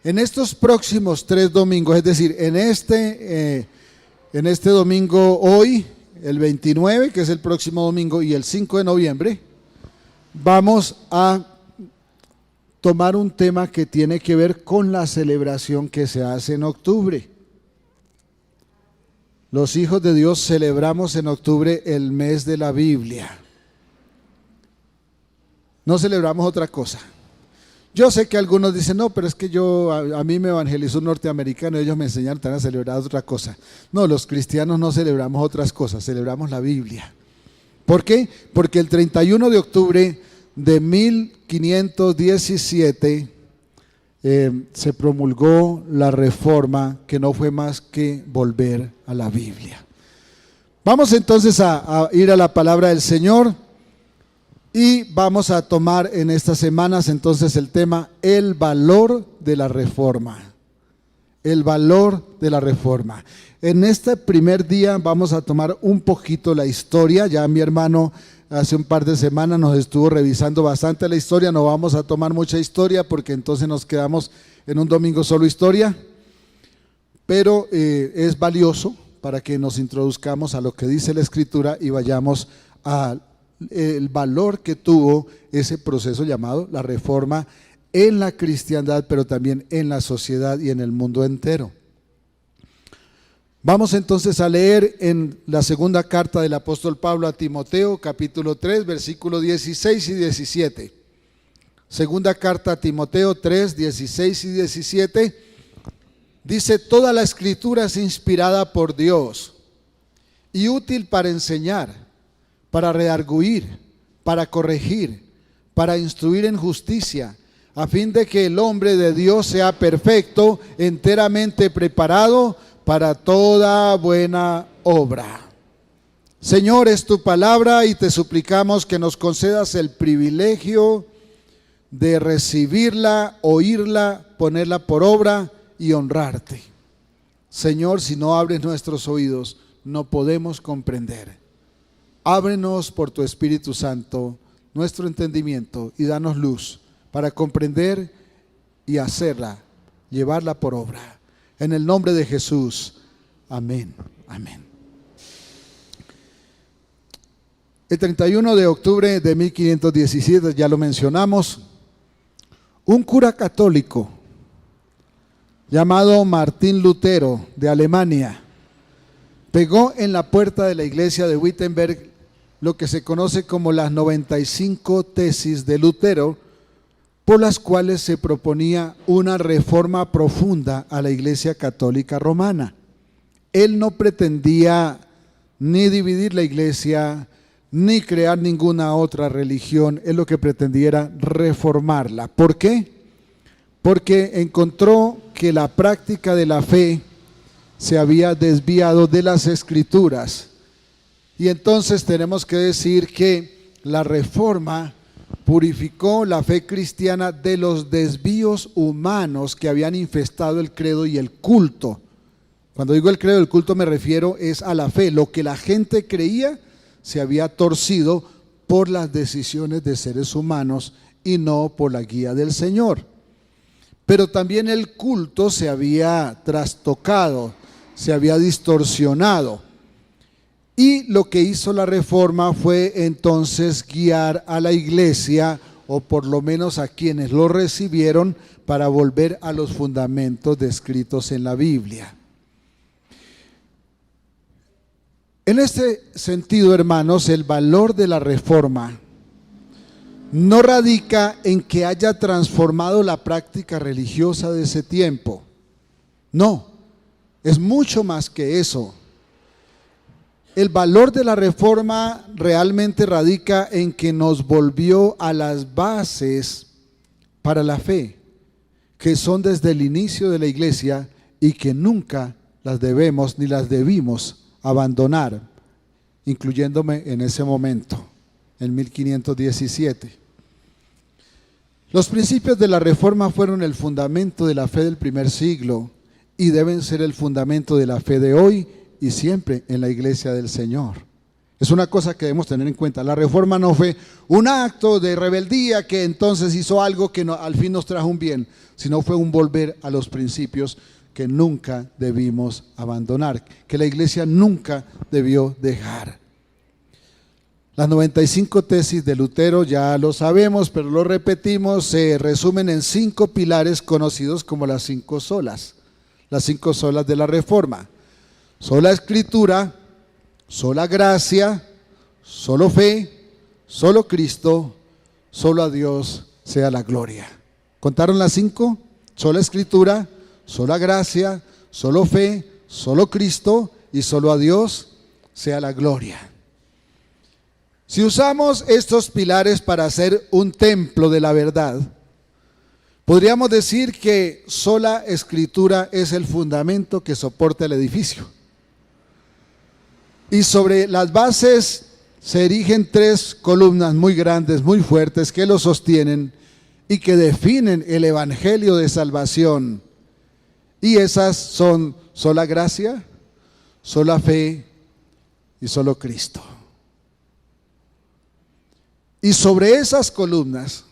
En estos próximos 3 domingos, es decir, en este domingo hoy, el 29, que es el próximo domingo, y el 5 de noviembre, vamos a tomar un tema que tiene que ver con la celebración que se hace en octubre. Los hijos de Dios celebramos en octubre el mes de la Biblia. No celebramos otra cosa. Yo sé que algunos dicen, no, pero es que a mí me evangelizó un norteamericano y ellos me enseñaron a celebrar otra cosa. No, los cristianos no celebramos otras cosas, celebramos la Biblia. ¿Por qué? Porque el 31 de octubre de 1517 se promulgó la Reforma, que no fue más que volver a la Biblia. Vamos entonces a ir a la palabra del Señor. Y vamos a tomar en estas semanas entonces el tema, el valor de la reforma. El valor de la reforma. En este primer día vamos a tomar un poquito la historia. Ya mi hermano hace un par de semanas nos estuvo revisando bastante la historia. No vamos a tomar mucha historia porque entonces nos quedamos en un domingo solo historia. Pero es valioso para que nos introduzcamos a lo que dice la Escritura y vayamos al valor que tuvo ese proceso llamado la reforma en la cristiandad, pero también en la sociedad y en el mundo entero. Vamos entonces a leer en la segunda carta del apóstol Pablo a Timoteo, capítulo 3, versículos 16 y 17. Segunda carta a Timoteo 3, 16 y 17. Dice: toda la escritura es inspirada por Dios y útil para enseñar, para redarguir, para corregir, para instruir en justicia, a fin de que el hombre de Dios sea perfecto, enteramente preparado para toda buena obra. Señor, es tu palabra y te suplicamos que nos concedas el privilegio de recibirla, oírla, ponerla por obra y honrarte. Señor, si no abres nuestros oídos, no podemos comprender. Ábrenos por tu Espíritu Santo nuestro entendimiento y danos luz para comprender y hacerla, llevarla por obra. En el nombre de Jesús, amén, amén. El 31 de octubre de 1517, ya lo mencionamos, un cura católico llamado Martín Lutero de Alemania pegó en la puerta de la iglesia de Wittenberg lo que se conoce como las 95 tesis de Lutero, por las cuales se proponía una reforma profunda a la Iglesia Católica Romana. Él no pretendía ni dividir la iglesia, ni crear ninguna otra religión. Él lo que pretendía era reformarla. ¿Por qué? Porque encontró que la práctica de la fe se había desviado de las Escrituras. Y entonces tenemos que decir que la reforma purificó la fe cristiana de los desvíos humanos que habían infestado el credo y el culto. Cuando digo el credo y el culto me refiero es a la fe. Lo que la gente creía se había torcido por las decisiones de seres humanos y no por la guía del Señor. Pero también el culto se había trastocado, se había distorsionado. Y lo que hizo la reforma fue entonces guiar a la iglesia, o por lo menos a quienes lo recibieron, para volver a los fundamentos descritos en la Biblia. En este sentido, hermanos, el valor de la reforma no radica en que haya transformado la práctica religiosa de ese tiempo. No, es mucho más que eso. El valor de la reforma realmente radica en que nos volvió a las bases para la fe, que son desde el inicio de la iglesia y que nunca las debemos ni las debimos abandonar, incluyéndome en ese momento, en 1517. Los principios de la reforma fueron el fundamento de la fe del primer siglo y deben ser el fundamento de la fe de hoy y siempre en la iglesia del Señor. Es una cosa que debemos tener en cuenta. La reforma no fue un acto de rebeldía que entonces hizo algo que al fin nos trajo un bien, sino fue un volver a los principios que nunca debimos abandonar, que la iglesia nunca debió dejar. Las 95 tesis de Lutero, ya lo sabemos, pero lo repetimos, se resumen en 5 pilares conocidos como las 5 solas. Las 5 solas de la reforma: sola escritura, sola gracia, solo fe, solo Cristo, solo a Dios sea la gloria. ¿Contaron las 5? Sola escritura, sola gracia, solo fe, solo Cristo y solo a Dios sea la gloria. Si usamos estos pilares para hacer un templo de la verdad, podríamos decir que sola escritura es el fundamento que soporta el edificio. Y sobre las bases se erigen 3 columnas muy grandes, muy fuertes, que lo sostienen y que definen el evangelio de salvación. Y esas son sola gracia, sola fe y solo Cristo. Y sobre esas columnas,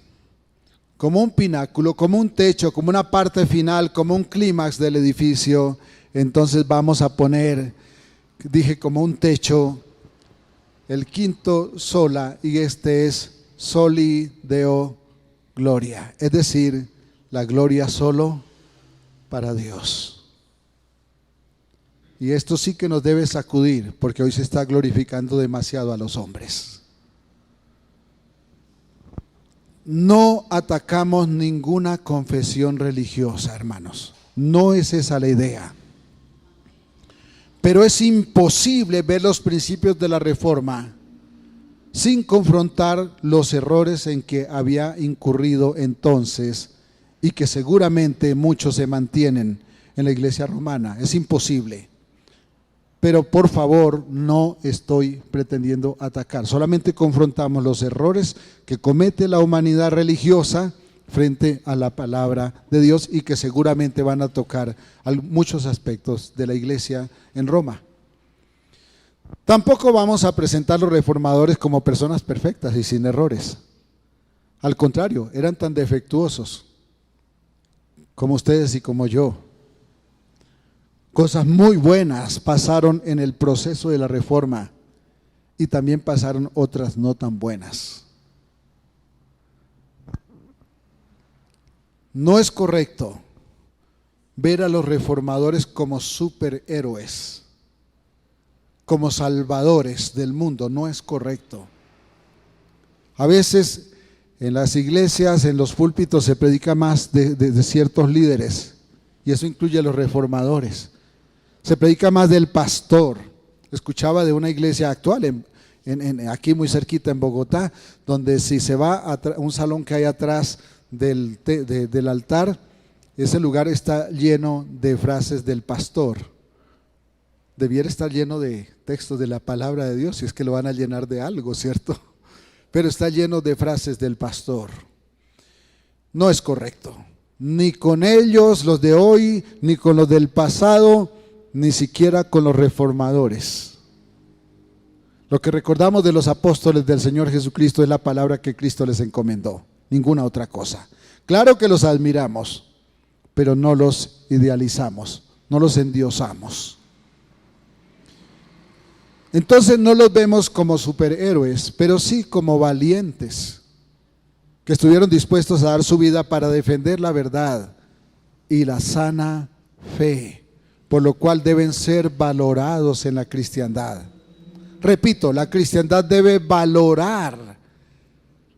como un pináculo, como un techo, como una parte final, como un clímax del edificio, entonces vamos a poner, dije como un techo, el 5º sola, y este es soli deo gloria, es decir, la gloria solo para Dios. Y esto sí que nos debe sacudir, porque hoy se está glorificando demasiado a los hombres. No atacamos ninguna confesión religiosa, hermanos. No es esa la idea. Pero es imposible ver los principios de la reforma sin confrontar los errores en que había incurrido entonces y que seguramente muchos se mantienen en la iglesia romana. Es imposible. Pero por favor, no estoy pretendiendo atacar. Solamente confrontamos los errores que comete la humanidad religiosa frente a la palabra de Dios y que seguramente van a tocar muchos aspectos de la iglesia en Roma. Tampoco vamos a presentar a los reformadores como personas perfectas y sin errores. Al contrario, eran tan defectuosos como ustedes y como yo. Cosas muy buenas pasaron en el proceso de la reforma y también pasaron otras no tan buenas. No es correcto ver a los reformadores como superhéroes, como salvadores del mundo. No es correcto. A veces en las iglesias, en los púlpitos se predica más de ciertos líderes, y eso incluye a los reformadores. Se predica más del pastor. Escuchaba de una iglesia actual, aquí muy cerquita en Bogotá, donde si se va a un salón que hay atrás del altar, ese lugar está lleno de frases del pastor. Debiera estar lleno de textos de la palabra de Dios, si es que lo van a llenar de algo, ¿cierto? Pero está lleno de frases del pastor. No es correcto. Ni con ellos, los de hoy, ni con los del pasado, ni siquiera con los reformadores. Lo que recordamos de los apóstoles del Señor Jesucristo es la palabra que Cristo les encomendó, ninguna otra cosa. Claro que los admiramos, pero no los idealizamos, no los endiosamos. Entonces no los vemos como superhéroes, pero sí como valientes, que estuvieron dispuestos a dar su vida para defender la verdad y la sana fe, por lo cual deben ser valorados en la cristiandad. Repito, la cristiandad debe valorar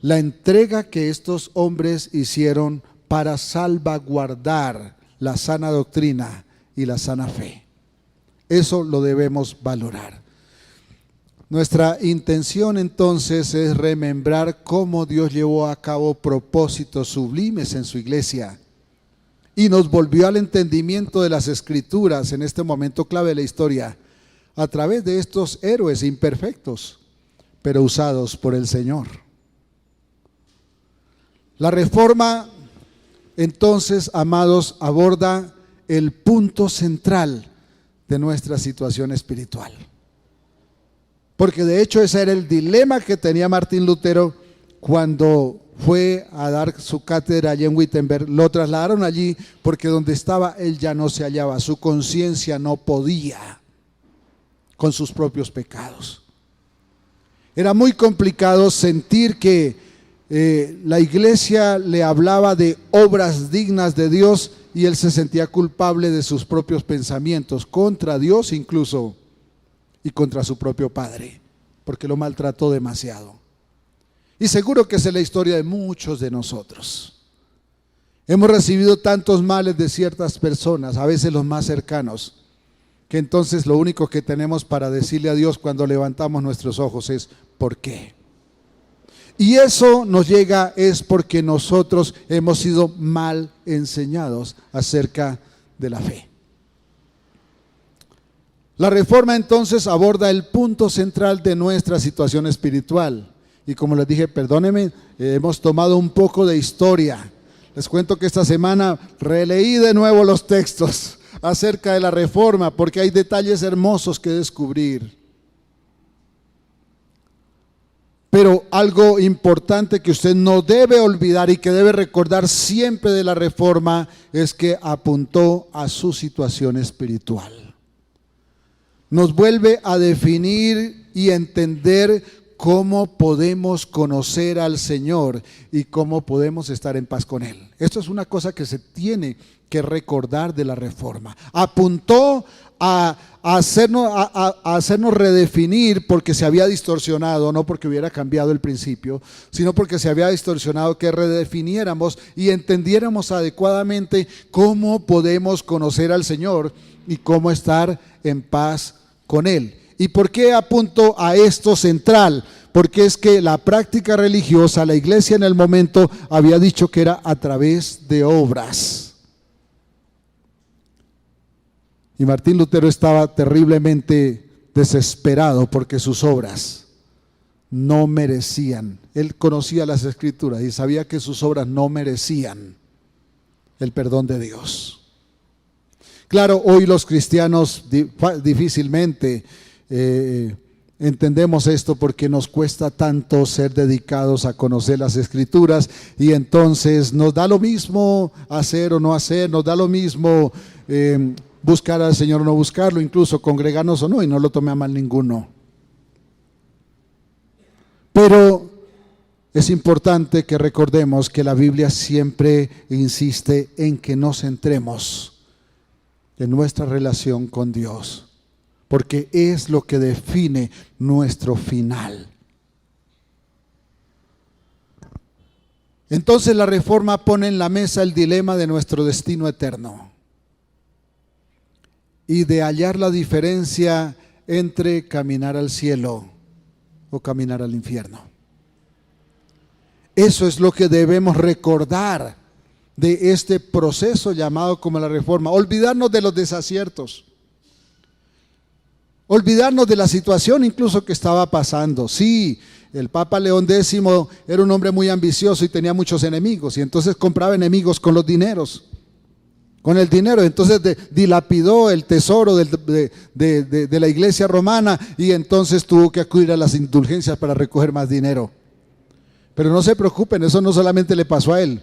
la entrega que estos hombres hicieron para salvaguardar la sana doctrina y la sana fe. Eso lo debemos valorar. Nuestra intención entonces es remembrar cómo Dios llevó a cabo propósitos sublimes en su iglesia y nos volvió al entendimiento de las Escrituras en este momento clave de la historia a través de estos héroes imperfectos, pero usados por el Señor. La reforma, entonces, amados, aborda el punto central de nuestra situación espiritual. porque de hecho ese era el dilema que tenía Martín Lutero cuando fue a dar su cátedra allí en Wittenberg. Lo trasladaron allí porque donde estaba él ya no se hallaba, su conciencia no podía con sus propios pecados. Era muy complicado sentir que la iglesia le hablaba de obras dignas de Dios y él se sentía culpable de sus propios pensamientos, contra Dios incluso y contra su propio padre, porque lo maltrató demasiado. Y seguro que esa es la historia de muchos de nosotros. Hemos recibido tantos males de ciertas personas, a veces los más cercanos, que entonces lo único que tenemos para decirle a Dios cuando levantamos nuestros ojos es ¿por qué? Y eso nos llega es porque nosotros hemos sido mal enseñados acerca de la fe. La Reforma entonces aborda el punto central de nuestra situación espiritual. Y como les dije, perdónenme, hemos tomado un poco de historia. Les cuento que esta semana releí de nuevo los textos acerca de la Reforma, porque hay detalles hermosos que descubrir. Pero algo importante que usted no debe olvidar y que debe recordar siempre de la Reforma es que apuntó a su situación espiritual. Nos vuelve a definir y entender cómo podemos conocer al Señor y cómo podemos estar en paz con Él. Esto es una cosa que se tiene que recordar de la Reforma. Apuntó a hacernos redefinir porque se había distorsionado, no porque hubiera cambiado el principio, sino porque se había distorsionado, que redefiniéramos y entendiéramos adecuadamente cómo podemos conocer al Señor y cómo estar en paz con Él. ¿Y por qué apunto a esto central? Porque es que la práctica religiosa, la iglesia en el momento había dicho que era a través de obras. Y Martín Lutero estaba terriblemente desesperado porque sus obras no merecían. Él conocía las Escrituras y sabía que sus obras no merecían el perdón de Dios. Claro, hoy los cristianos difícilmente entendemos esto porque nos cuesta tanto ser dedicados a conocer las Escrituras y entonces nos da lo mismo hacer o no hacer, nos da lo mismo buscar al Señor o no buscarlo, incluso congregarnos o no, y no lo tomé a mal ninguno. Pero es importante que recordemos que la Biblia siempre insiste en que nos centremos en nuestra relación con Dios, porque es lo que define nuestro final. Entonces la Reforma pone en la mesa el dilema de nuestro destino eterno y de hallar la diferencia entre caminar al cielo o caminar al infierno. Eso es lo que debemos recordar de este proceso llamado como la Reforma. Olvidarnos de los desaciertos. Olvidarnos de la situación incluso que estaba pasando. Sí, el Papa León X era un hombre muy ambicioso y tenía muchos enemigos. Y entonces compraba enemigos con los dineros. Con el dinero, entonces dilapidó el tesoro de la iglesia romana y entonces tuvo que acudir a las indulgencias para recoger más dinero. Pero no se preocupen, eso no solamente le pasó a él.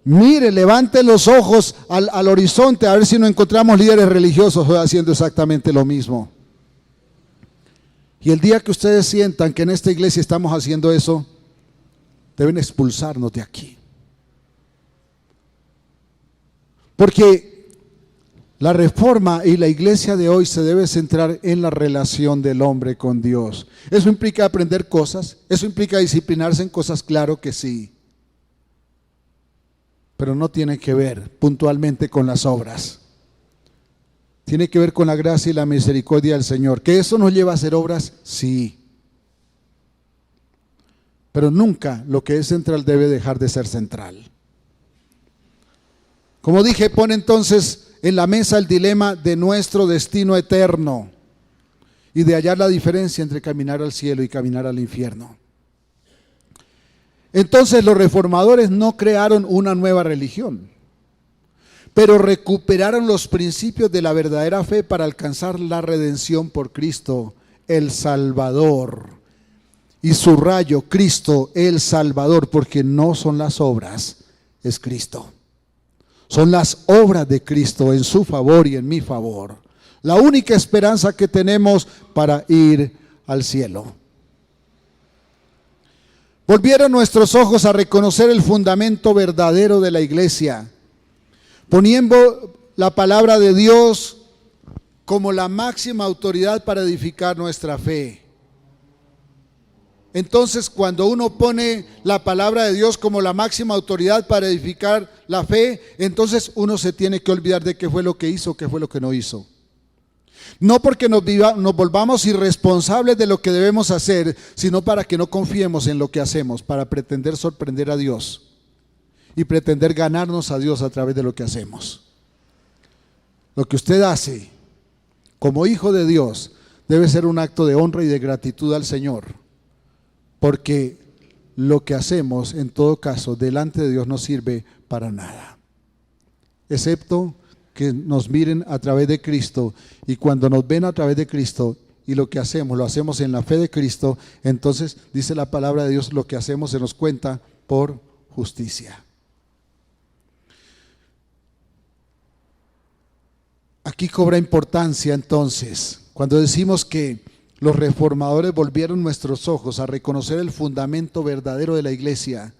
Mire, levante los ojos al horizonte a ver si no encontramos líderes religiosos haciendo exactamente lo mismo. Y el día que ustedes sientan que en esta iglesia estamos haciendo eso, deben expulsarnos de aquí. Porque la Reforma y la iglesia de hoy se debe centrar en la relación del hombre con Dios. ¿Eso implica aprender cosas? ¿Eso implica disciplinarse en cosas? Claro que sí. Pero no tiene que ver puntualmente con las obras. Tiene que ver con la gracia y la misericordia del Señor. ¿Que eso nos lleva a hacer obras? Sí. Pero nunca lo que es central debe dejar de ser central. Como dije, pone entonces en la mesa el dilema de nuestro destino eterno y de hallar la diferencia entre caminar al cielo y caminar al infierno. Entonces los reformadores no crearon una nueva religión, pero recuperaron los principios de la verdadera fe para alcanzar la redención por Cristo el Salvador. Y subrayo, Cristo el Salvador, porque no son las obras, es Cristo. Son las obras de Cristo en su favor y en mi favor. La única esperanza que tenemos para ir al cielo. Volvieron nuestros ojos a reconocer el fundamento verdadero de la iglesia, poniendo la palabra de Dios como la máxima autoridad para edificar nuestra fe. Entonces, cuando uno pone la palabra de Dios como la máxima autoridad para edificar la fe, entonces uno se tiene que olvidar de qué fue lo que hizo, qué fue lo que no hizo. No porque nos volvamos irresponsables de lo que debemos hacer, sino para que no confiemos en lo que hacemos, para pretender sorprender a Dios y pretender ganarnos a Dios a través de lo que hacemos. Lo que usted hace como hijo de Dios debe ser un acto de honra y de gratitud al Señor, porque lo que hacemos en todo caso delante de Dios no sirve para nada, excepto que nos miren a través de Cristo, y cuando nos ven a través de Cristo y lo que hacemos, lo hacemos en la fe de Cristo, entonces dice la palabra de Dios, lo que hacemos se nos cuenta por justicia. Aquí cobra importancia entonces, cuando decimos que los reformadores volvieron nuestros ojos a reconocer el fundamento verdadero de la iglesia,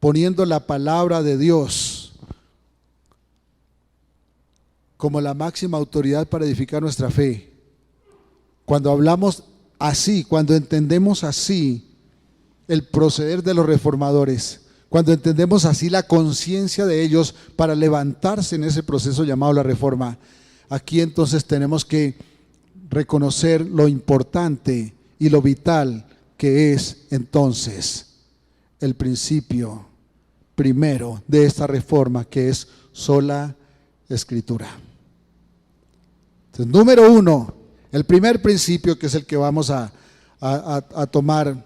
poniendo la palabra de Dios como la máxima autoridad para edificar nuestra fe. Cuando hablamos así, cuando entendemos así el proceder de los reformadores, cuando entendemos así la conciencia de ellos para levantarse en ese proceso llamado la reforma, aquí entonces tenemos que reconocer lo importante y lo vital que es entonces el principio primero de esta reforma, que es sola Escritura. Entonces, número uno, el primer principio, que es el que vamos a tomar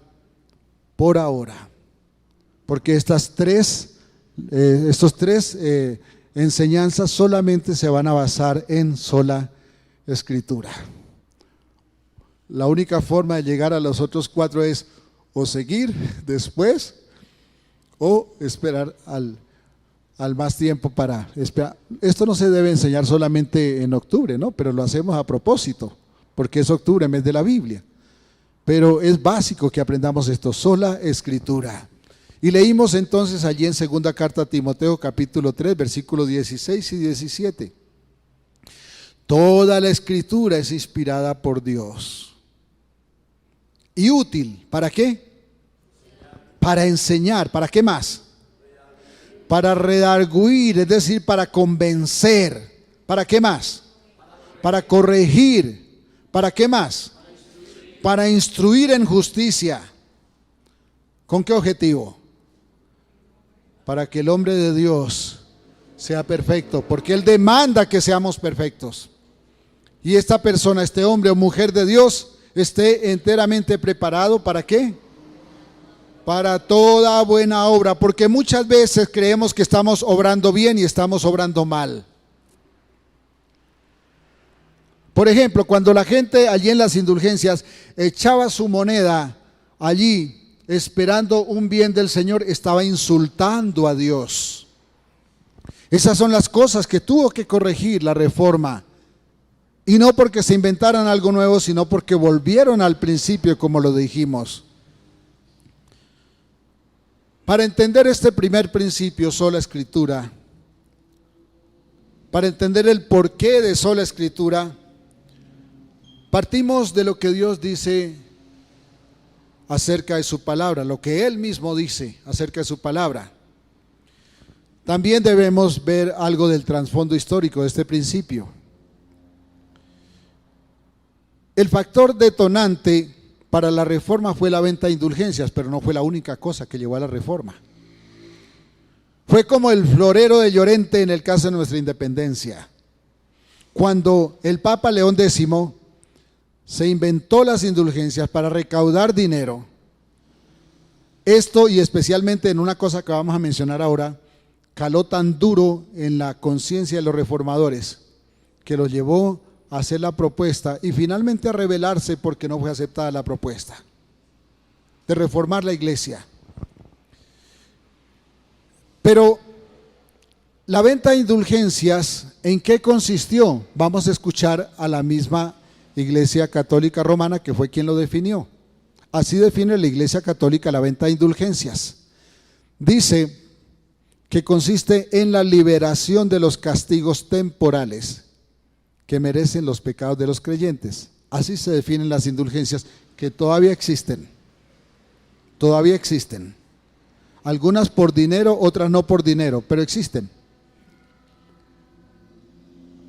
por ahora, porque estos tres enseñanzas solamente se van a basar en sola Escritura. La única forma de llegar a los otros cuatro es o seguir después o esperar al más tiempo para esperar. Esto no se debe enseñar solamente en octubre, ¿no? Pero lo hacemos a propósito, porque es octubre, mes de la Biblia. Pero es básico que aprendamos esto, sola Escritura. Y leímos entonces allí en segunda carta a Timoteo, capítulo 3, versículos 16 y 17. Toda la Escritura es inspirada por Dios y útil, ¿para qué? Para enseñar, ¿para qué más? Para redarguir, es decir, para convencer. ¿Para qué más? Para corregir. ¿Para qué más? Para instruir en justicia. ¿Con qué objetivo? Para que el hombre de Dios sea perfecto, porque Él demanda que seamos perfectos. Y esta persona, este hombre o mujer de Dios, esté enteramente preparado, ¿para qué? Para toda buena obra, porque muchas veces creemos que estamos obrando bien y estamos obrando mal. Por ejemplo, cuando la gente allí en las indulgencias echaba su moneda allí esperando un bien del Señor, estaba insultando a Dios. Esas son las cosas que tuvo que corregir la reforma. Y no porque se inventaran algo nuevo, sino porque volvieron al principio, como lo dijimos. Para entender este primer principio, sola Escritura, para entender el porqué de sola Escritura, partimos de lo que Dios dice acerca de su palabra, lo que Él mismo dice acerca de su palabra. También debemos ver algo del trasfondo histórico de este principio. El factor detonante para la reforma fue la venta de indulgencias, pero no fue la única cosa que llevó a la reforma. Fue como el florero de Llorente en el caso de nuestra independencia. Cuando el Papa León X se inventó las indulgencias para recaudar dinero, esto, y especialmente en una cosa que vamos a mencionar ahora, caló tan duro en la conciencia de los reformadores que los llevó a hacer la propuesta y finalmente a rebelarse porque no fue aceptada la propuesta de reformar la iglesia. Pero la venta de indulgencias, ¿en qué consistió? Vamos a escuchar a la misma Iglesia Católica Romana, que fue quien lo definió. Así define la Iglesia Católica la venta de indulgencias. Dice que consiste en la liberación de los castigos temporales que merecen los pecados de los creyentes. Así se definen las indulgencias, que todavía existen. Todavía existen. Algunas por dinero, otras no por dinero, pero existen.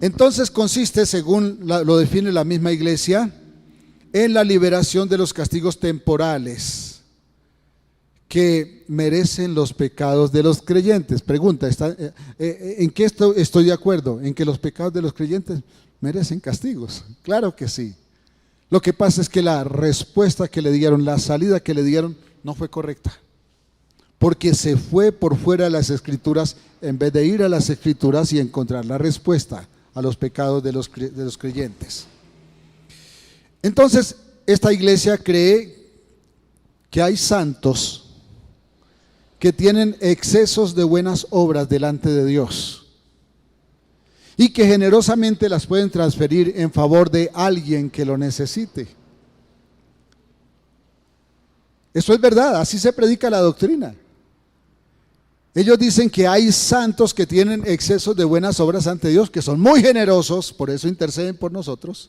Entonces consiste, según lo define la misma iglesia, en la liberación de los castigos temporales que merecen los pecados de los creyentes. Pregunta, ¿en qué estoy de acuerdo? ¿En que los pecados de los creyentes merecen castigos? Claro que sí. Lo que pasa es que la respuesta que le dieron, la salida que le dieron, no fue correcta. Porque se fue por fuera de las Escrituras en vez de ir a las Escrituras y encontrar la respuesta a los pecados de los creyentes. Entonces, esta iglesia cree que hay santos que tienen excesos de buenas obras delante de Dios y que generosamente las pueden transferir en favor de alguien que lo necesite. Eso es verdad, así se predica la doctrina. Ellos dicen que hay santos que tienen excesos de buenas obras ante Dios, que son muy generosos, por eso interceden por nosotros.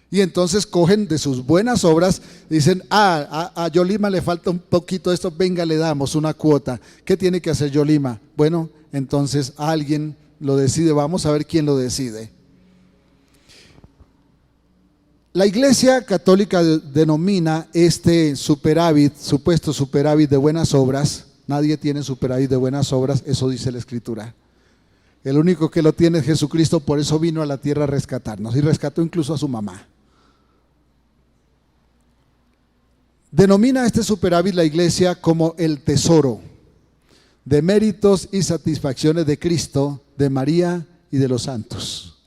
Y entonces cogen de sus buenas obras, dicen, a Yolima le falta un poquito de esto, venga, le damos una cuota. ¿Qué tiene que hacer Yolima? Bueno, entonces alguien lo decide, vamos a ver quién lo decide. La Iglesia Católica denomina este superávit, supuesto superávit de buenas obras. Nadie tiene superávit de buenas obras, eso dice la Escritura. El único que lo tiene es Jesucristo, por eso vino a la tierra a rescatarnos y rescató incluso a su mamá. Denomina este superávit la iglesia como el tesoro de méritos y satisfacciones de Cristo, de María y de los santos.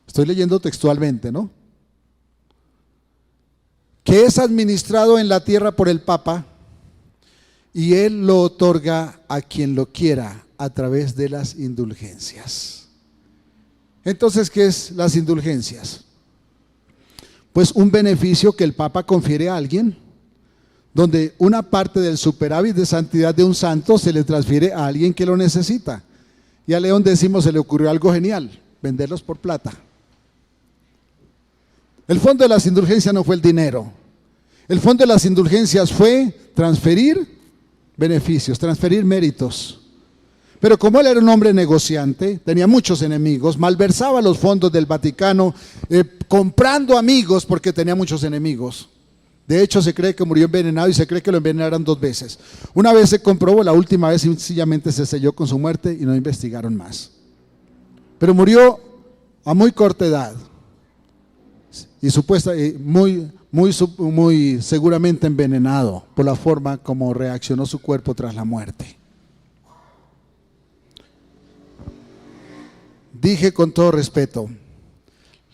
Estoy leyendo textualmente, ¿no? Que es administrado en la tierra por el Papa y Él lo otorga a quien lo quiera a través de las indulgencias. Entonces, ¿qué es las indulgencias? Pues un beneficio que el Papa confiere a alguien, donde una parte del superávit de santidad de un santo se le transfiere a alguien que lo necesita. Y a León X se le ocurrió algo genial, venderlos por plata. El fondo de las indulgencias no fue el dinero. El fondo de las indulgencias fue transferir beneficios, transferir méritos. Pero como él era un hombre negociante, tenía muchos enemigos, malversaba los fondos del Vaticano, comprando amigos porque tenía muchos enemigos. De hecho, se cree que murió envenenado y se cree que lo envenenaron 2 veces. Una vez se comprobó, la última vez sencillamente se selló con su muerte y no investigaron más. Pero murió a muy corta edad y muy seguramente envenenado por la forma como reaccionó su cuerpo tras la muerte. Dije con todo respeto,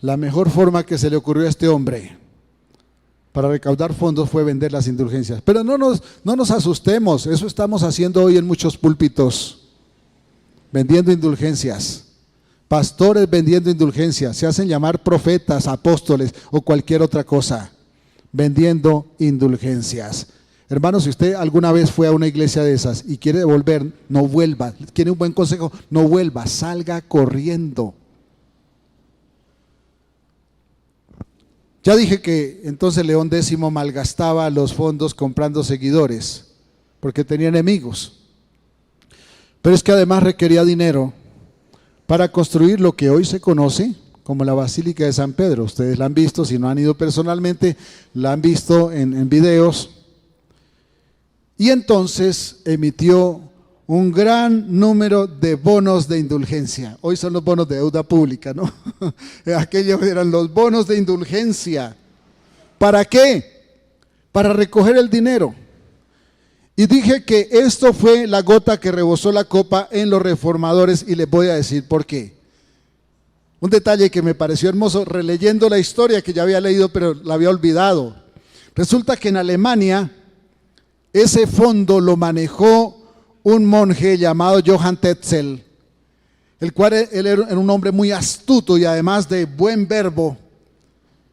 la mejor forma que se le ocurrió a este hombre para recaudar fondos fue vender las indulgencias. Pero no nos asustemos, eso estamos haciendo hoy en muchos púlpitos, vendiendo indulgencias. Pastores vendiendo indulgencias, se hacen llamar profetas, apóstoles o cualquier otra cosa, vendiendo indulgencias. Hermano, si usted alguna vez fue a una iglesia de esas y quiere volver, no vuelva. ¿Quiere un buen consejo? No vuelva, salga corriendo. Ya dije que entonces León X malgastaba los fondos comprando seguidores, porque tenía enemigos. Pero es que además requería dinero para construir lo que hoy se conoce como la Basílica de San Pedro. Ustedes la han visto, si no han ido personalmente, la han visto en videos. Y entonces emitió un gran número de bonos de indulgencia. Hoy son los bonos de deuda pública, ¿no? Aquellos eran los bonos de indulgencia. ¿Para qué? Para recoger el dinero. Y dije que esto fue la gota que rebosó la copa en los reformadores y les voy a decir por qué. Un detalle que me pareció hermoso releyendo la historia que ya había leído pero la había olvidado. Resulta que en Alemania ese fondo lo manejó un monje llamado Johann Tetzel, el cual él era un hombre muy astuto y además de buen verbo.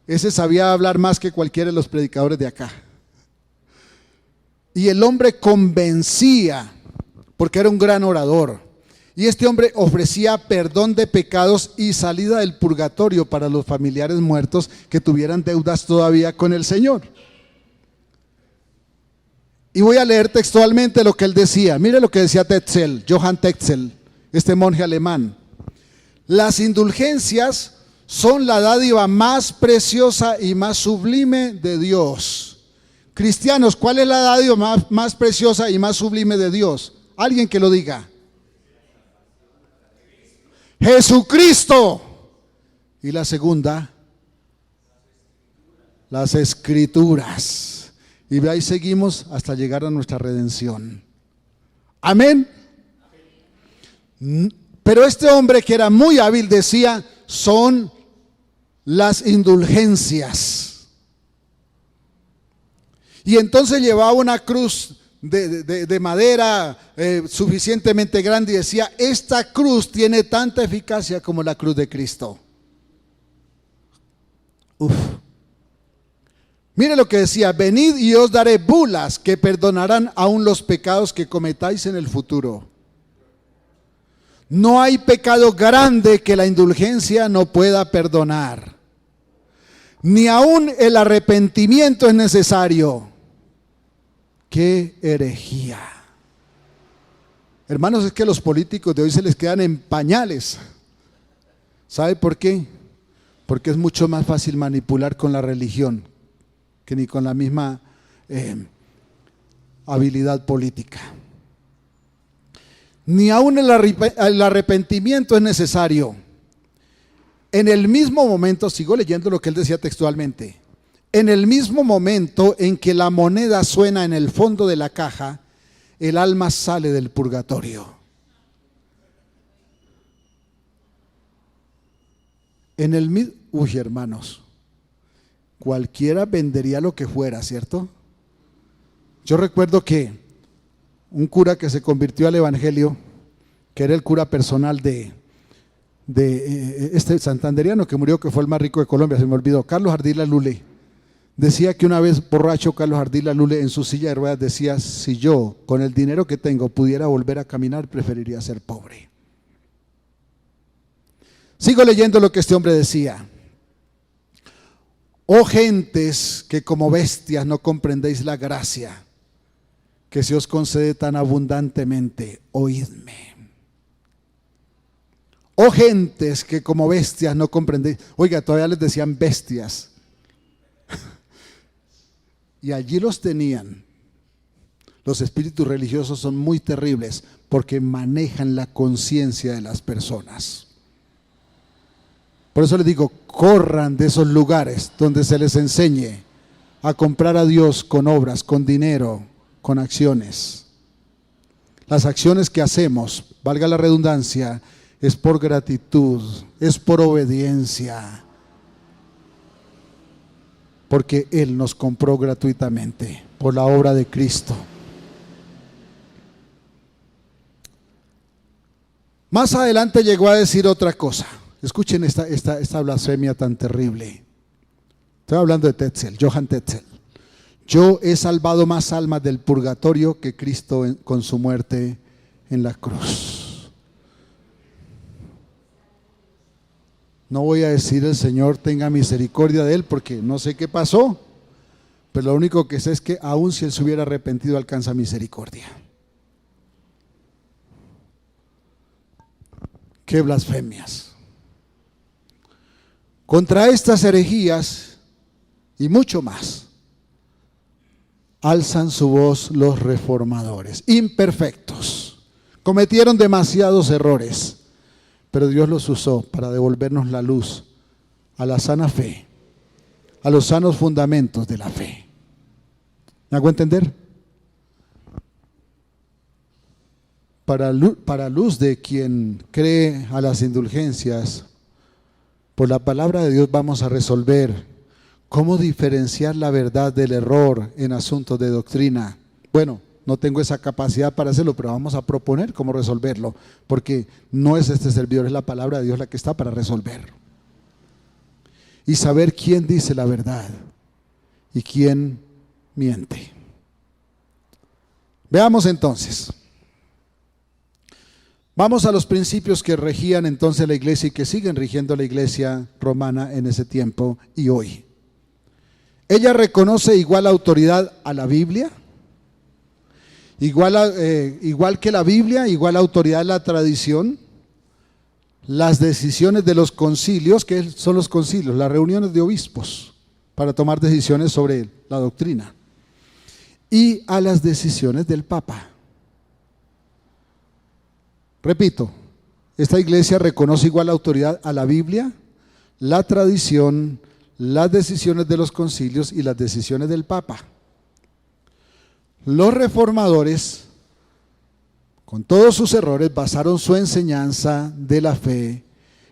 Ese sabía hablar más que cualquiera de los predicadores de acá. Y el hombre convencía, porque era un gran orador. Y este hombre ofrecía perdón de pecados y salida del purgatorio para los familiares muertos que tuvieran deudas todavía con el Señor. Y voy a leer textualmente lo que él decía. Mire lo que decía Tetzel, Johann Tetzel, este monje alemán. Las indulgencias son la dádiva más preciosa y más sublime de Dios. Cristianos, ¿cuál es la dádiva más preciosa y más sublime de Dios? Alguien que lo diga. Jesucristo. Y la segunda, las Escrituras. Y de ahí seguimos hasta llegar a nuestra redención. Amén. Pero este hombre que era muy hábil decía, son las indulgencias. Y entonces llevaba una cruz de madera suficientemente grande y decía, esta cruz tiene tanta eficacia como la cruz de Cristo. Uf. Mire lo que decía, venid y os daré bulas que perdonarán aún los pecados que cometáis en el futuro. No hay pecado grande que la indulgencia no pueda perdonar. Ni aún el arrepentimiento es necesario. ¡Qué herejía! Hermanos, es que los políticos de hoy se les quedan en pañales. ¿Sabe por qué? Porque es mucho más fácil manipular con la religión que ni con la misma habilidad política. Ni aún el arrepentimiento es necesario. En el mismo momento, sigo leyendo lo que él decía textualmente, en el mismo momento en que la moneda suena en el fondo de la caja, el alma sale del purgatorio. Uy, hermanos, cualquiera vendería lo que fuera, ¿cierto? Yo recuerdo que un cura que se convirtió al evangelio, que era el cura personal de este santanderiano que murió, que fue el más rico de Colombia, se me olvidó, Carlos Ardila Lule, decía que una vez borracho Carlos Ardila Lule en su silla de ruedas decía, si yo con el dinero que tengo pudiera volver a caminar, preferiría ser pobre. Sigo leyendo lo que este hombre decía. Oh gentes que como bestias no comprendéis la gracia que se os concede tan abundantemente, oídme. Oh gentes que como bestias no comprendéis. Oiga, todavía les decían bestias. Y allí los tenían. Los espíritus religiosos son muy terribles porque manejan la conciencia de las personas. Por eso les digo, corran de esos lugares donde se les enseñe a comprar a Dios con obras, con dinero, con acciones. Las acciones que hacemos, valga la redundancia, es por gratitud, es por obediencia, porque Él nos compró gratuitamente por la obra de Cristo. Más adelante llegó a decir otra cosa. Escuchen esta blasfemia tan terrible. Estoy hablando de Tetzel, Johann Tetzel. Yo he salvado más almas del purgatorio que Cristo con su muerte en la cruz. No voy a decir el Señor tenga misericordia de él porque no sé qué pasó, pero lo único que sé es que aun si él se hubiera arrepentido alcanza misericordia. ¡Qué blasfemias! Contra estas herejías y mucho más, alzan su voz los reformadores, imperfectos, cometieron demasiados errores, pero Dios los usó para devolvernos la luz a la sana fe, a los sanos fundamentos de la fe. ¿Me hago entender? Para luz de quien cree a las indulgencias, Por la palabra de Dios vamos a resolver cómo diferenciar la verdad del error en asuntos de doctrina. Bueno, no tengo esa capacidad para hacerlo, pero vamos a proponer cómo resolverlo, porque no es este servidor, es la palabra de Dios la que está para resolverlo. Y saber quién dice la verdad y quién miente. Veamos entonces. Vamos a los principios que regían entonces la iglesia y que siguen rigiendo la iglesia romana en ese tiempo y hoy. Ella reconoce igual autoridad a la Biblia, igual que la Biblia, igual autoridad a la tradición, las decisiones de los concilios, que son los concilios, las reuniones de obispos para tomar decisiones sobre la doctrina, y a las decisiones del Papa. Repito, esta iglesia reconoce igual autoridad a la Biblia, la tradición, las decisiones de los concilios y las decisiones del Papa. Los reformadores, con todos sus errores, basaron su enseñanza de la fe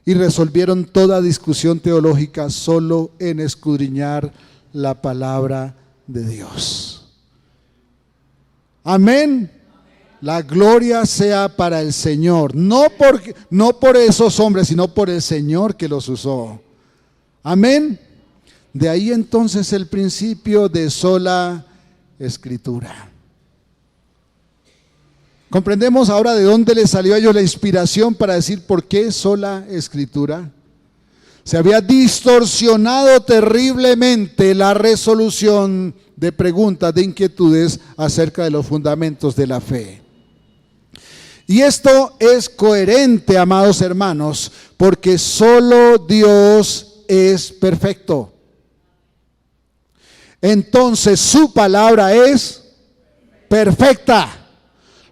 y resolvieron toda discusión teológica solo en escudriñar la palabra de Dios. Amén. La gloria sea para el Señor, no por esos hombres, sino por el Señor que los usó. Amén. De ahí entonces el principio de sola escritura. ¿Comprendemos ahora de dónde les salió a ellos la inspiración para decir por qué sola escritura? Se había distorsionado terriblemente la resolución de preguntas, de inquietudes acerca de los fundamentos de la fe. Y esto es coherente, amados hermanos, porque solo Dios es perfecto. Entonces su palabra es perfecta.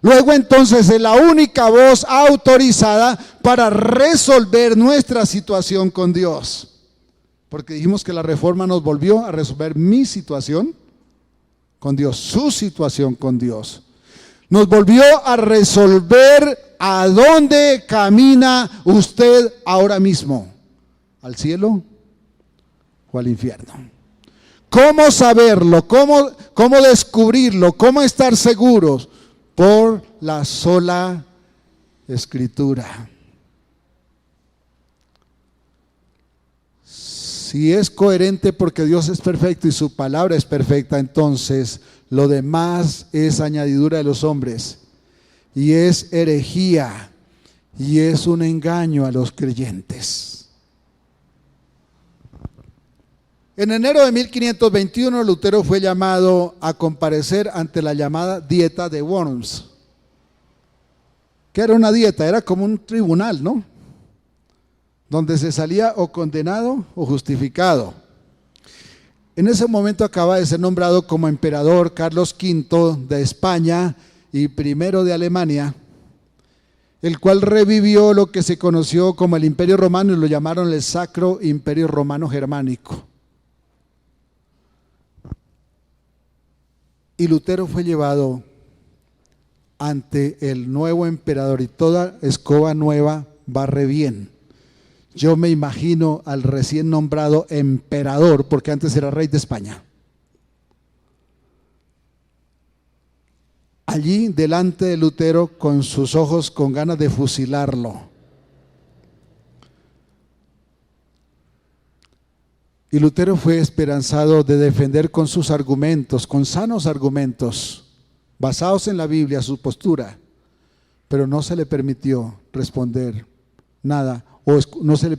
Luego entonces es la única voz autorizada para resolver nuestra situación con Dios. Porque dijimos que la reforma nos volvió a resolver mi situación con Dios, su situación con Dios. Nos volvió a resolver a dónde camina usted ahora mismo, al cielo o al infierno. ¿Cómo saberlo? ¿Cómo descubrirlo? ¿Cómo estar seguros? Por la sola escritura. Si es coherente porque Dios es perfecto y su palabra es perfecta, entonces lo demás es añadidura de los hombres y es herejía y es un engaño a los creyentes. En enero de 1521 Lutero fue llamado a comparecer ante la llamada dieta de Worms. ¿Qué era una dieta? Era como un tribunal, ¿no? Donde se salía o condenado o justificado. En ese momento acaba de ser nombrado como emperador Carlos V de España y I de Alemania, el cual revivió lo que se conoció como el Imperio Romano y lo llamaron el Sacro Imperio Romano Germánico. Y Lutero fue llevado ante el nuevo emperador y toda escoba nueva barre bien. Yo me imagino al recién nombrado emperador, porque antes era rey de España, allí delante de Lutero con sus ojos con ganas de fusilarlo. Y Lutero fue esperanzado de defender con sus argumentos, con sanos argumentos, basados en la Biblia, su postura, pero no se le permitió responder nada, o no se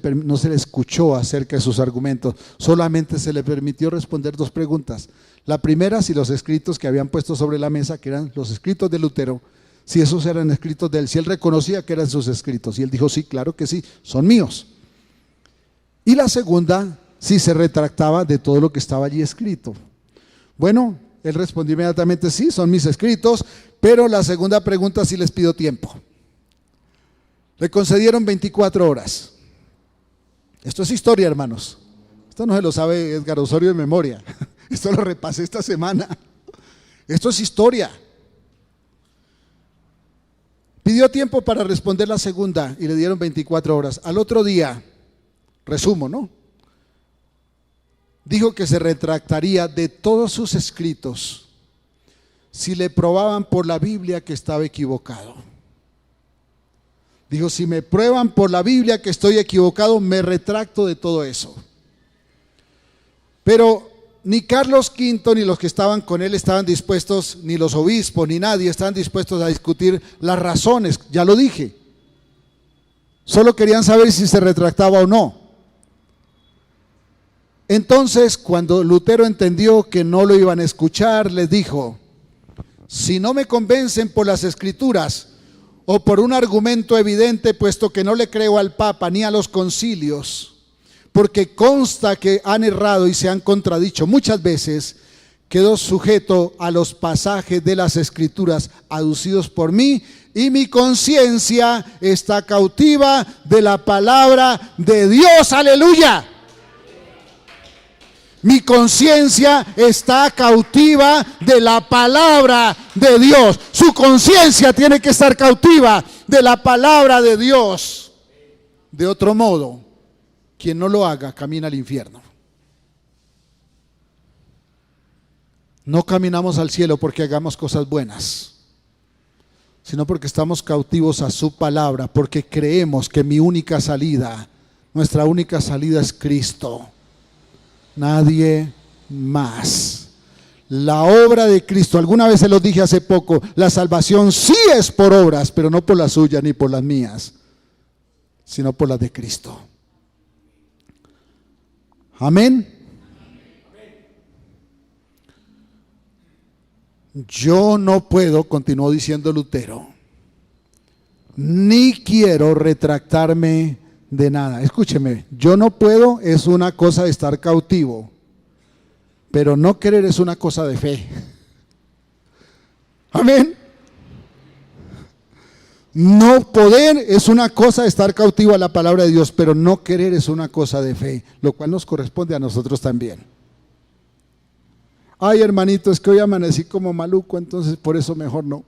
le escuchó acerca de sus argumentos, solamente se le permitió responder dos preguntas. La primera, si los escritos que habían puesto sobre la mesa, que eran los escritos de Lutero, si esos eran escritos de él, si él reconocía que eran sus escritos, y él dijo, sí, claro que sí, son míos. Y la segunda, si se retractaba de todo lo que estaba allí escrito. Bueno, él respondió inmediatamente, sí, son mis escritos, pero la segunda pregunta sí les pido tiempo. Le concedieron 24 horas. Esto es historia, hermanos. Esto no se lo sabe Edgar Osorio de memoria. Esto lo repasé esta semana. Esto es historia. Pidió tiempo para responder la segunda y le dieron 24 horas. Al otro día resumo, ¿no? Dijo que se retractaría de todos sus escritos si le probaban por la Biblia que estaba equivocado. Dijo, si me prueban por la Biblia que estoy equivocado, me retracto de todo eso. Pero ni Carlos V ni los que estaban con él estaban dispuestos, ni los obispos, ni nadie estaban dispuestos a discutir las razones, ya lo dije. Solo querían saber si se retractaba o no. Entonces, cuando Lutero entendió que no lo iban a escuchar, les dijo, si no me convencen por las Escrituras o por un argumento evidente, puesto que no le creo al Papa ni a los concilios, porque consta que han errado y se han contradicho muchas veces, quedo sujeto a los pasajes de las Escrituras aducidos por mí, y mi conciencia está cautiva de la palabra de Dios. ¡Aleluya! Mi conciencia está cautiva de la palabra de Dios. Su conciencia tiene que estar cautiva de la palabra de Dios. De otro modo, quien no lo haga camina al infierno. No caminamos al cielo porque hagamos cosas buenas, sino porque estamos cautivos a su palabra, porque creemos que mi única salida, nuestra única salida es Cristo. Nadie más. La obra de Cristo, alguna vez se los dije hace poco, la salvación sí es por obras, pero no por las suyas ni por las mías, sino por las de Cristo. Amén. Yo no puedo, continuó diciendo Lutero, ni quiero retractarme de nada. Escúcheme, yo no puedo es una cosa de estar cautivo, pero no querer es una cosa de fe. Amén. No poder es una cosa de estar cautivo a la palabra de Dios, pero no querer es una cosa de fe, lo cual nos corresponde a nosotros también. Ay, hermanito, es que hoy amanecí como maluco, entonces por eso mejor no.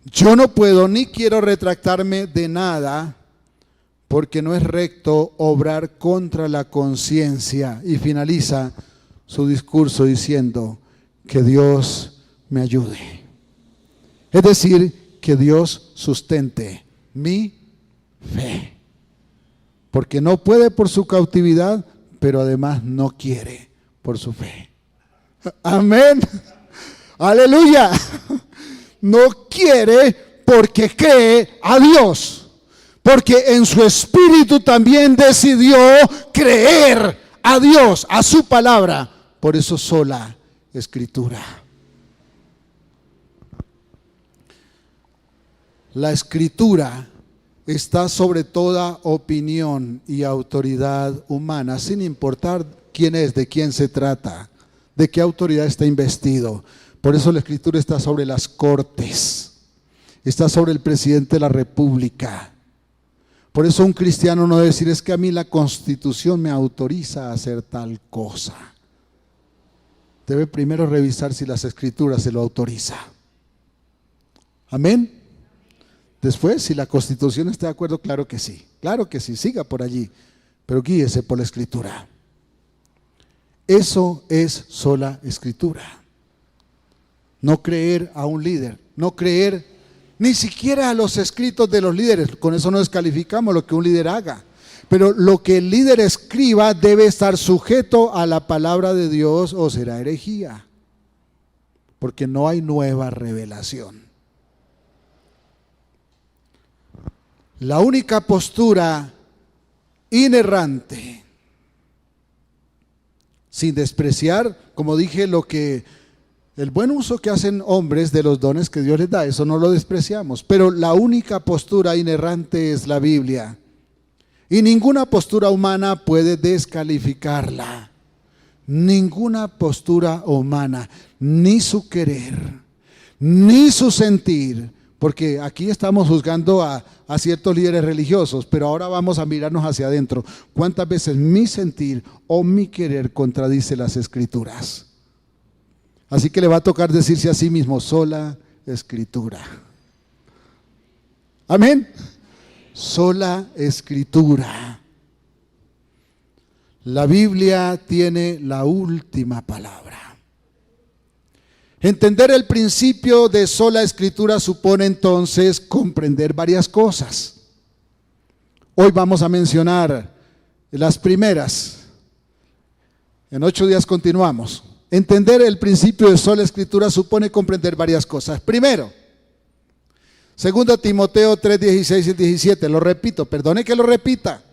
Yo no puedo ni quiero retractarme de nada, porque no es recto obrar contra la conciencia. Y finaliza su discurso diciendo que Dios me ayude. Es decir, que Dios sustente mi fe. Porque no puede por su cautividad, pero además no quiere por su fe. Amén. Aleluya. No quiere porque cree a Dios, porque en su espíritu también decidió creer a Dios, a su palabra. Por eso sola Escritura. La Escritura está sobre toda opinión y autoridad humana, sin importar quién es, de quién se trata, de qué autoridad está investido. Por eso la Escritura está sobre las cortes, está sobre el presidente de la República. Por eso un cristiano no debe decir, es que a mí la Constitución me autoriza a hacer tal cosa. Debe primero revisar si las Escrituras se lo autorizan. Amén. Después, si la Constitución está de acuerdo, claro que sí, siga por allí, pero guíese por la Escritura. Eso es sola Escritura. No creer a un líder, no creer ni siquiera a los escritos de los líderes. Con eso no descalificamos lo que un líder haga, pero lo que el líder escriba debe estar sujeto a la palabra de Dios o será herejía, porque no hay nueva revelación. La única postura inerrante, sin despreciar, como dije, lo que el buen uso que hacen hombres de los dones que Dios les da, eso no lo despreciamos, pero la única postura inerrante es la Biblia, y ninguna postura humana puede descalificarla. Ninguna postura humana, ni su querer, ni su sentir, porque aquí estamos juzgando a ciertos líderes religiosos, pero ahora vamos a mirarnos hacia adentro. ¿Cuántas veces mi sentir o mi querer contradice las Escrituras? Así que le va a tocar decirse a sí mismo, sola Escritura. Amén. sola escritura. La Biblia tiene la última palabra. Entender el principio de sola escritura supone entonces comprender varias cosas. Hoy vamos a mencionar las primeras. En 8 días continuamos. Entender el principio de sola escritura supone comprender varias cosas. Primero, 2 Timoteo 3, 16 y 17. Lo repito, perdone que lo repita.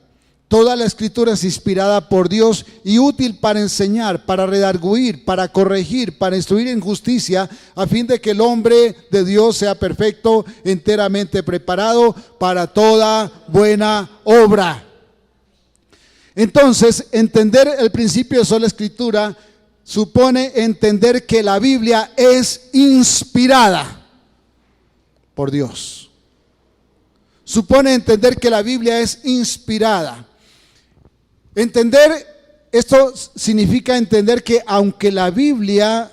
Toda la escritura es inspirada por Dios y útil para enseñar, para redarguir, para corregir, para instruir en justicia, a fin de que el hombre de Dios sea perfecto, enteramente preparado para toda buena obra. Entonces, entender el principio de sola escritura supone entender que la Biblia es inspirada por Dios. Supone entender que la Biblia es inspirada. Entender esto significa entender que aunque la Biblia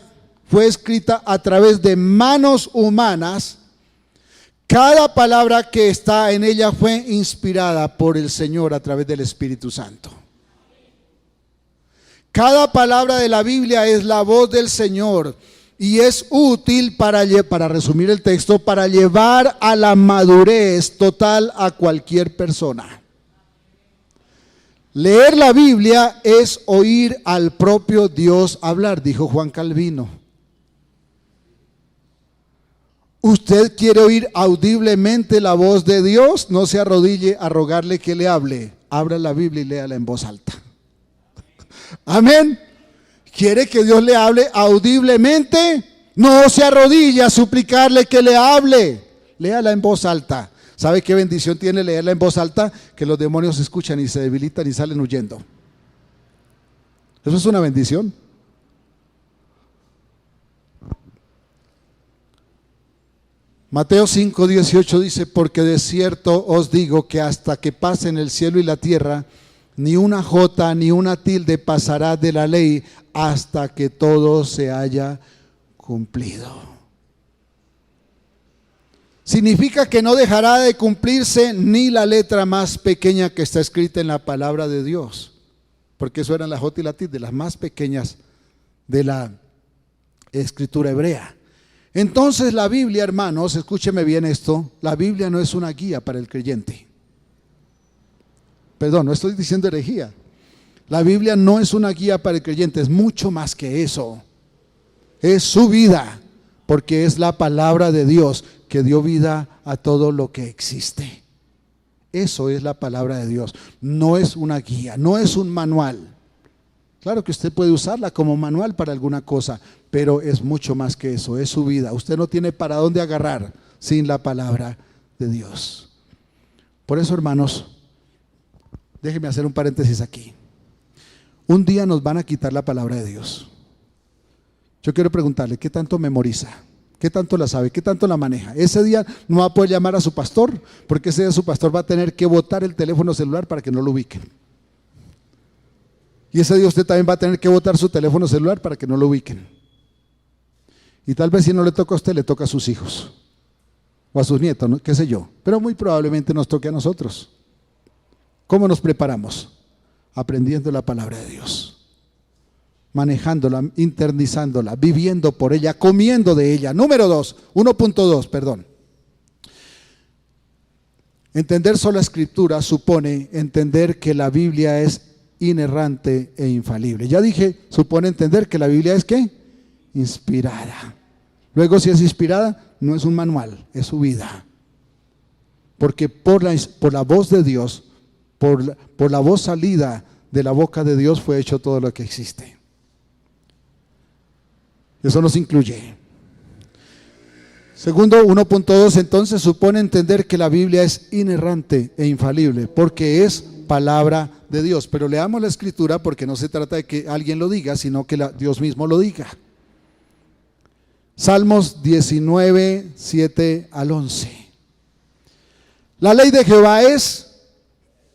fue escrita a través de manos humanas, cada palabra que está en ella fue inspirada por el Señor a través del Espíritu Santo. Cada palabra de la Biblia es la voz del Señor y es útil para resumir el texto, para llevar a la madurez total a cualquier persona. Leer la Biblia es oír al propio Dios hablar, dijo Juan Calvino. ¿Usted quiere oír audiblemente la voz de Dios? No se arrodille a rogarle que le hable. Abra la Biblia y léala en voz alta. Amén. ¿Quiere que Dios le hable audiblemente? No se arrodille a suplicarle que le hable. Léala en voz alta. ¿Sabe qué bendición tiene leerla en voz alta? Que los demonios escuchan y se debilitan y salen huyendo. Eso es una bendición. Mateo 5, 18 dice: porque de cierto os digo que hasta que pasen el cielo y la tierra, ni una jota ni una tilde pasará de la ley hasta que todo se haya cumplido. Significa que no dejará de cumplirse ni la letra más pequeña que está escrita en la palabra de Dios, porque eso eran la jota y la tilde, las más pequeñas de la escritura hebrea. Entonces la Biblia, hermanos, escúcheme bien esto, la Biblia no es una guía para el creyente. Perdón, no estoy diciendo herejía. La Biblia no es una guía para el creyente, es mucho más que eso. Es su vida, porque es la palabra de Dios que dio vida a todo lo que existe. Eso es la palabra de Dios. No es una guía, no es un manual. Claro que usted puede usarla como manual para alguna cosa, pero es mucho más que eso, es su vida. Usted no tiene para dónde agarrar sin la palabra de Dios. Por eso, hermanos, déjeme hacer un paréntesis aquí. Un día nos van a quitar la palabra de Dios. Yo quiero preguntarle, ¿qué tanto memoriza? ¿Qué tanto la sabe? ¿Qué tanto la maneja? Ese día no va a poder llamar a su pastor, porque ese día su pastor va a tener que botar el teléfono celular para que no lo ubiquen. Y ese día usted también va a tener que botar su teléfono celular para que no lo ubiquen. Y tal vez si no le toca a usted, le toca a sus hijos o a sus nietos, ¿no? Qué sé yo. Pero muy probablemente nos toque a nosotros. ¿Cómo nos preparamos? Aprendiendo la palabra de Dios, manejándola, internizándola, viviendo por ella, comiendo de ella. Número 2, 1.2, perdón. Entender sola escritura supone entender que la Biblia es inerrante e infalible. Ya dije, supone entender que la Biblia es ¿qué? Inspirada. Luego, si es inspirada, no es un manual, es su vida. Porque por la voz de Dios, por la voz salida de la boca de Dios fue hecho todo lo que existe. Eso nos incluye. Segundo, 1.2, entonces supone entender que la Biblia es inerrante e infalible, porque es palabra de Dios. Pero leamos la escritura porque no se trata de que alguien lo diga, sino que Dios mismo lo diga. Salmos 19, 7 al 11. La ley de Jehová es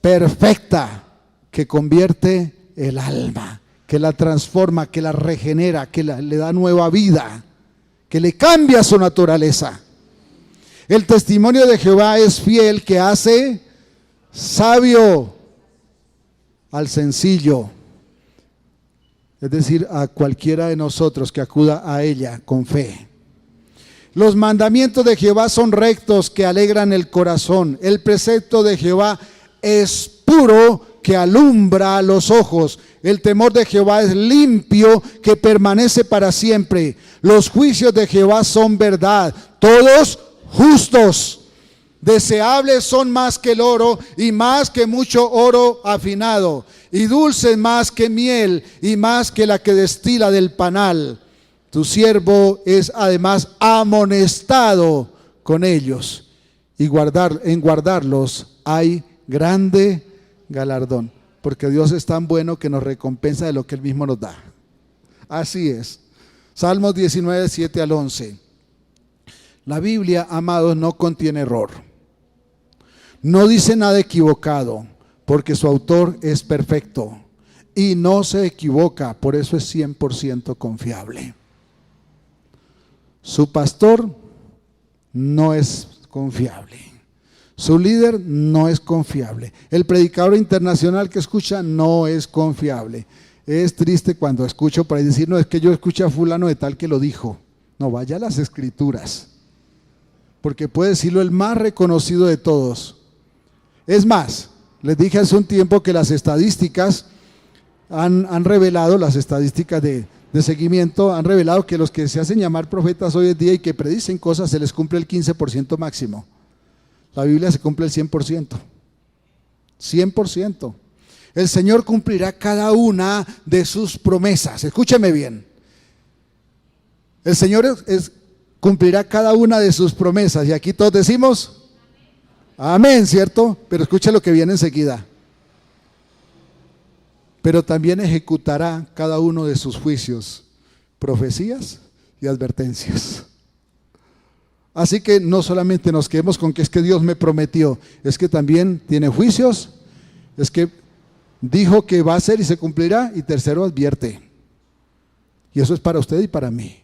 perfecta, que convierte el alma, que la transforma, que la regenera, que le da nueva vida, que le cambia su naturaleza. El testimonio de Jehová es fiel, que hace sabio al sencillo, es decir, a cualquiera de nosotros que acuda a ella con fe. Los mandamientos de Jehová son rectos, que alegran el corazón. El precepto de Jehová es puro, que alumbra los ojos. El temor de Jehová es limpio, que permanece para siempre. Los juicios de Jehová son verdad, todos justos. Deseables son más que el oro, y más que mucho oro afinado, y dulces más que miel, y más que la que destila del panal. Tu siervo es además amonestado con ellos, y en guardarlos hay grande galardón, porque Dios es tan bueno que nos recompensa de lo que Él mismo nos da. Así es. Salmos 19, 7 al 11. La Biblia, amados, no contiene error. No dice nada equivocado, porque su autor es perfecto y no se equivoca, por eso es 100% confiable. Su pastor no es confiable. Su líder no es confiable. El predicador internacional que escucha no es confiable. Es triste cuando escucho por ahí decir, no, es que yo escuché a fulano de tal que lo dijo. No, vaya a las escrituras, porque puede decirlo el más reconocido de todos. Es más, les dije hace un tiempo que las estadísticas han revelado, las estadísticas de seguimiento, han revelado que los que se hacen llamar profetas hoy en día y que predicen cosas, se les cumple el 15% máximo. La Biblia se cumple el 100%. 100%. El Señor cumplirá cada una de sus promesas. Escúcheme bien. El Señor cumplirá cada una de sus promesas. Y aquí todos decimos amén, ¿cierto? Pero escuche lo que viene enseguida. Pero también ejecutará cada uno de sus juicios, profecías y advertencias. Así que no solamente nos quedemos con que es que Dios me prometió, es que también tiene juicios, es que dijo que va a ser y se cumplirá, y tercero, advierte. Y eso es para usted y para mí.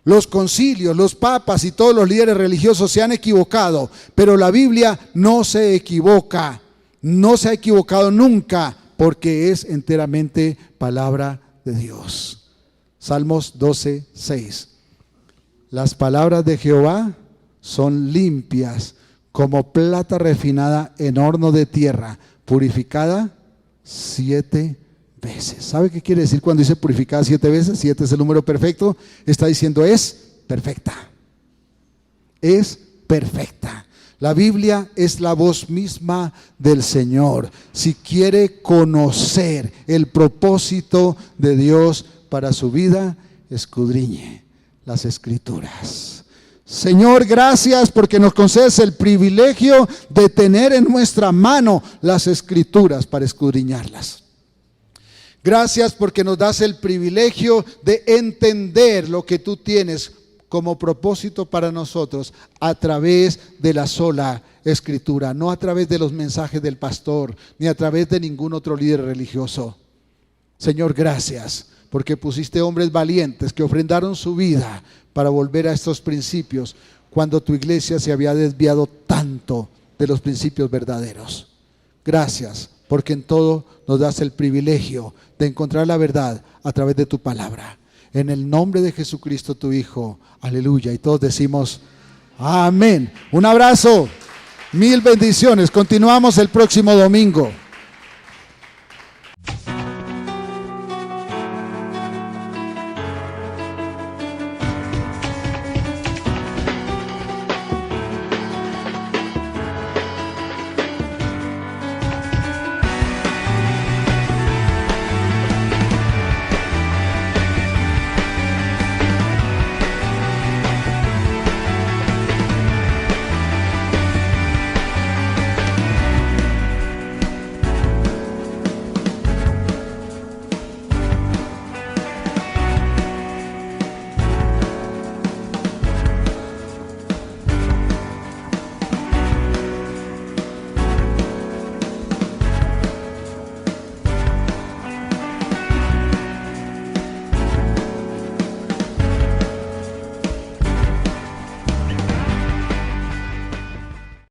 Los concilios, los papas y todos los líderes religiosos se han equivocado, pero la Biblia no se equivoca, no se ha equivocado nunca, porque es enteramente palabra de Dios. Salmos 12, 6. Las palabras de Jehová son limpias como plata refinada en horno de tierra, purificada 7 veces. ¿Sabe qué quiere decir cuando dice purificada 7 veces? 7 es el número perfecto. Está diciendo es perfecta. Es perfecta. La Biblia es la voz misma del Señor. Si quiere conocer el propósito de Dios para su vida, escudriñe las Escrituras. Señor, gracias porque nos concedes el privilegio de tener en nuestra mano las Escrituras para escudriñarlas. Gracias porque nos das el privilegio de entender lo que tú tienes como propósito para nosotros a través de la sola Escritura, no a través de los mensajes del pastor, ni a través de ningún otro líder religioso. Señor, gracias porque pusiste hombres valientes que ofrendaron su vida para volver a estos principios cuando tu iglesia se había desviado tanto de los principios verdaderos. Gracias porque en todo nos das el privilegio de encontrar la verdad a través de tu palabra. En el nombre de Jesucristo tu Hijo, aleluya. Y todos decimos amén. Un abrazo, mil bendiciones. Continuamos el próximo domingo.